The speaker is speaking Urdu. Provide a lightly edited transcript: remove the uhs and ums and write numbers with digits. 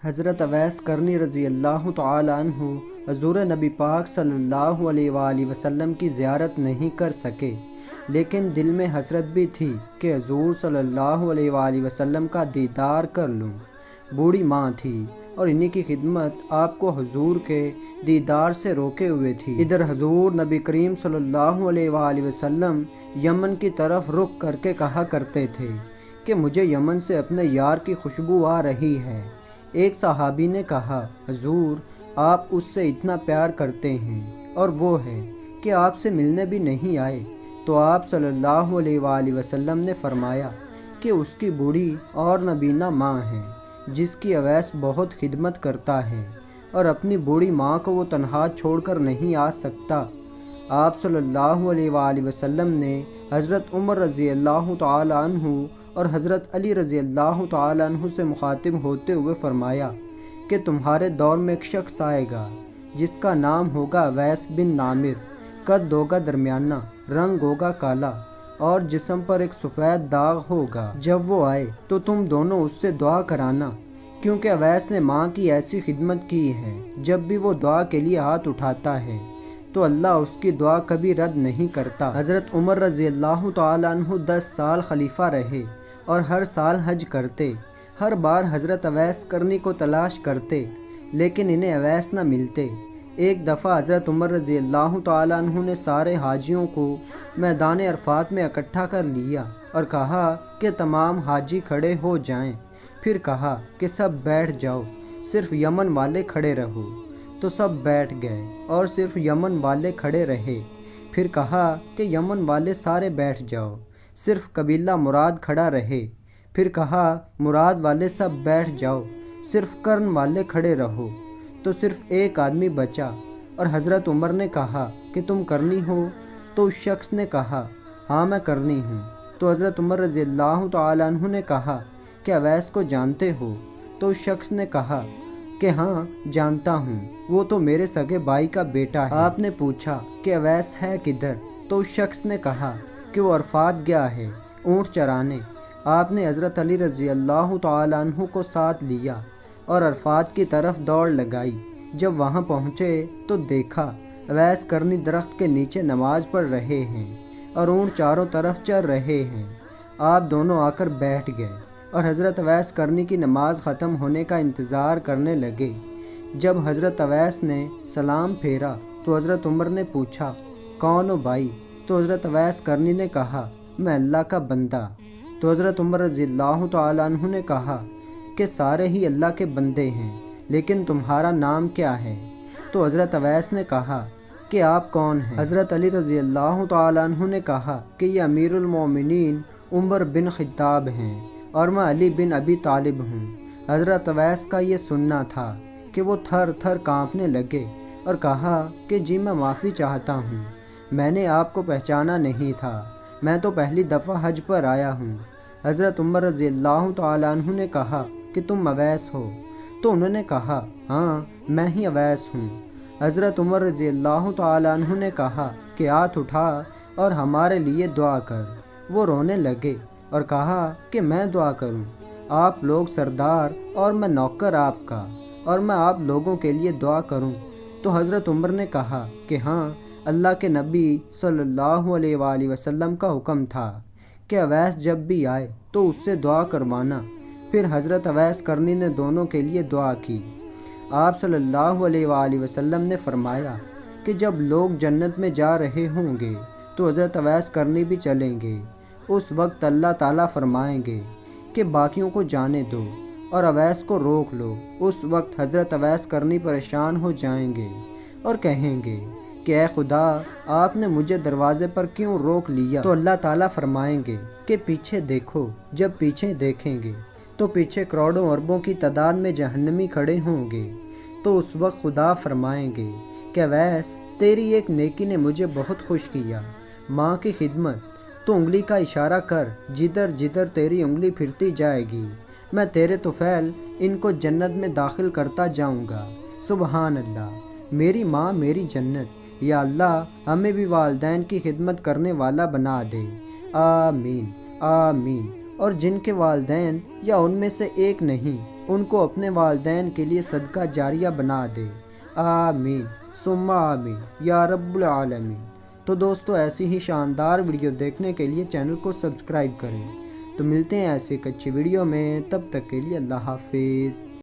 حضرت اویس کرنی رضی اللہ تعالی عنہ حضور نبی پاک صلی اللہ علیہ وآلہ وسلم کی زیارت نہیں کر سکے، لیکن دل میں حسرت بھی تھی کہ حضور صلی اللہ علیہ وآلہ وسلم کا دیدار کر لوں۔ بوڑھی ماں تھی اور انہی کی خدمت آپ کو حضور کے دیدار سے روکے ہوئے تھی۔ ادھر حضور نبی کریم صلی اللہ علیہ وآلہ وسلم یمن کی طرف رخ کر کے کہا کرتے تھے کہ مجھے یمن سے اپنے یار کی خوشبو آ رہی ہے۔ ایک صحابی نے کہا، حضور آپ اس سے اتنا پیار کرتے ہیں اور وہ ہے کہ آپ سے ملنے بھی نہیں آئے، تو آپ صلی اللہ علیہ وآلہ وسلم نے فرمایا کہ اس کی بوڑھی اور نبینا ماں ہے جس کی اویس بہت خدمت کرتا ہے اور اپنی بوڑھی ماں کو وہ تنہا چھوڑ کر نہیں آ سکتا۔ آپ صلی اللہ علیہ وآلہ وسلم نے حضرت عمر رضی اللہ تعالی عنہ اور حضرت علی رضی اللہ تعالی عنہ سے مخاطب ہوتے ہوئے فرمایا کہ تمہارے دور میں ایک شخص آئے گا جس کا نام ہوگا اویس بن نامر، قد ہوگا درمیانہ، رنگ ہوگا کالا اور جسم پر ایک سفید داغ ہوگا۔ جب وہ آئے تو تم دونوں اس سے دعا کرانا، کیونکہ اویس نے ماں کی ایسی خدمت کی ہے، جب بھی وہ دعا کے لیے ہاتھ اٹھاتا ہے تو اللہ اس کی دعا کبھی رد نہیں کرتا۔ حضرت عمر رضی اللہ تعالی عنہ 10 سال خلیفہ رہے اور ہر سال حج کرتے، ہر بار حضرت اویس کرنی کو تلاش کرتے لیکن انہیں اویس نہ ملتے۔ ایک دفعہ حضرت عمر رضی اللہ تعالی عنہ نے سارے حاجیوں کو میدان عرفات میں اکٹھا کر لیا اور کہا کہ تمام حاجی کھڑے ہو جائیں، پھر کہا کہ سب بیٹھ جاؤ، صرف یمن والے کھڑے رہو، تو سب بیٹھ گئے اور صرف یمن والے کھڑے رہے۔ پھر کہا کہ یمن والے سارے بیٹھ جاؤ، صرف قبیلہ مراد کھڑا رہے۔ پھر کہا مراد والے سب بیٹھ جاؤ، صرف کرن والے کھڑے رہو، تو صرف ایک آدمی بچا اور حضرت عمر نے کہا کہ تم کرنی ہو؟ تو اس شخص نے کہا ہاں میں کرنی ہوں۔ تو حضرت عمر رضی اللہ تعالی عنہ نے کہا کہ اویس کو جانتے ہو؟ تو اس شخص نے کہا کہ ہاں جانتا ہوں، وہ تو میرے سگے بھائی کا بیٹا ہے۔ آپ نے پوچھا کہ اویس ہے کدھر؟ تو اس شخص نے کہا کہ وہ عرفات گیا ہے اونٹ چرانے۔ آپ نے حضرت علی رضی اللہ تعالی عنہ کو ساتھ لیا اور عرفات کی طرف دوڑ لگائی۔ جب وہاں پہنچے تو دیکھا اویس کرنی درخت کے نیچے نماز پڑھ رہے ہیں اور اونٹ چاروں طرف چر رہے ہیں۔ آپ دونوں آ کر بیٹھ گئے اور حضرت اویس کرنی کی نماز ختم ہونے کا انتظار کرنے لگے۔ جب حضرت اویس نے سلام پھیرا تو حضرت عمر نے پوچھا کون ہو بھائی؟ تو حضرت اویس کرنی نے کہا میں اللہ کا بندہ۔ تو حضرت عمر رضی اللہ تعالی عنہ نے کہا کہ سارے ہی اللہ کے بندے ہیں، لیکن تمہارا نام کیا ہے؟ تو حضرت اویس نے کہا کہ آپ کون ہیں؟ حضرت علی رضی اللہ تعالی عنہ نے کہا کہ یہ امیر المومنین عمر بن خطاب ہیں اور میں علی بن ابی طالب ہوں۔ حضرت اویس کا یہ سننا تھا کہ وہ تھر تھر کانپنے لگے اور کہا کہ جی میں معافی چاہتا ہوں، میں نے آپ کو پہچانا نہیں تھا، میں تو پہلی دفعہ حج پر آیا ہوں۔ حضرت عمر رضی اللہ تعالی عنہ نے کہا کہ تم اویس ہو؟ تو انہوں نے کہا ہاں میں ہی اویس ہوں۔ حضرت عمر رضی اللہ تعالی عنہ نے کہا کہ ہاتھ اٹھا اور ہمارے لیے دعا کر۔ وہ رونے لگے اور کہا کہ میں دعا کروں؟ آپ لوگ سردار اور میں نوکر آپ کا، اور میں آپ لوگوں کے لیے دعا کروں؟ تو حضرت عمر نے کہا کہ ہاں اللہ کے نبی صلی اللہ علیہ وآلہ وسلم کا حکم تھا کہ اویس جب بھی آئے تو اس سے دعا کروانا۔ پھر حضرت اویس کرنی نے دونوں کے لیے دعا کی۔ آپ صلی اللہ علیہ وآلہ وسلم نے فرمایا کہ جب لوگ جنت میں جا رہے ہوں گے تو حضرت اویس کرنی بھی چلیں گے۔ اس وقت اللہ تعالیٰ فرمائیں گے کہ باقیوں کو جانے دو اور اویس کو روک لو۔ اس وقت حضرت اویس کرنی پریشان ہو جائیں گے اور کہیں گے کہ اے خدا آپ نے مجھے دروازے پر کیوں روک لیا؟ تو اللہ تعالیٰ فرمائیں گے کہ پیچھے دیکھو۔ جب پیچھے دیکھیں گے تو پیچھے کروڑوں اربوں کی تعداد میں جہنمی کھڑے ہوں گے۔ تو اس وقت خدا فرمائیں گے کہ اویس تیری ایک نیکی نے مجھے بہت خوش کیا، ماں کی خدمت، تو انگلی کا اشارہ کر، جدھر جدھر تیری انگلی پھرتی جائے گی میں تیرے طفیل ان کو جنت میں داخل کرتا جاؤں گا۔ سبحان اللہ، میری ماں میری جنت، یا اللہ ہمیں بھی والدین کی خدمت کرنے والا بنا دے، آمین آمین۔ اور جن کے والدین یا ان میں سے ایک نہیں ان کو اپنے والدین کے لیے صدقہ جاریہ بنا دے۔ آمین ثم آمین یا رب العالمین۔ تو دوستو ایسی ہی شاندار ویڈیو دیکھنے کے لیے چینل کو سبسکرائب کریں۔ تو ملتے ہیں ایسے ایک اچھی ویڈیو میں، تب تک کے لیے اللہ حافظ۔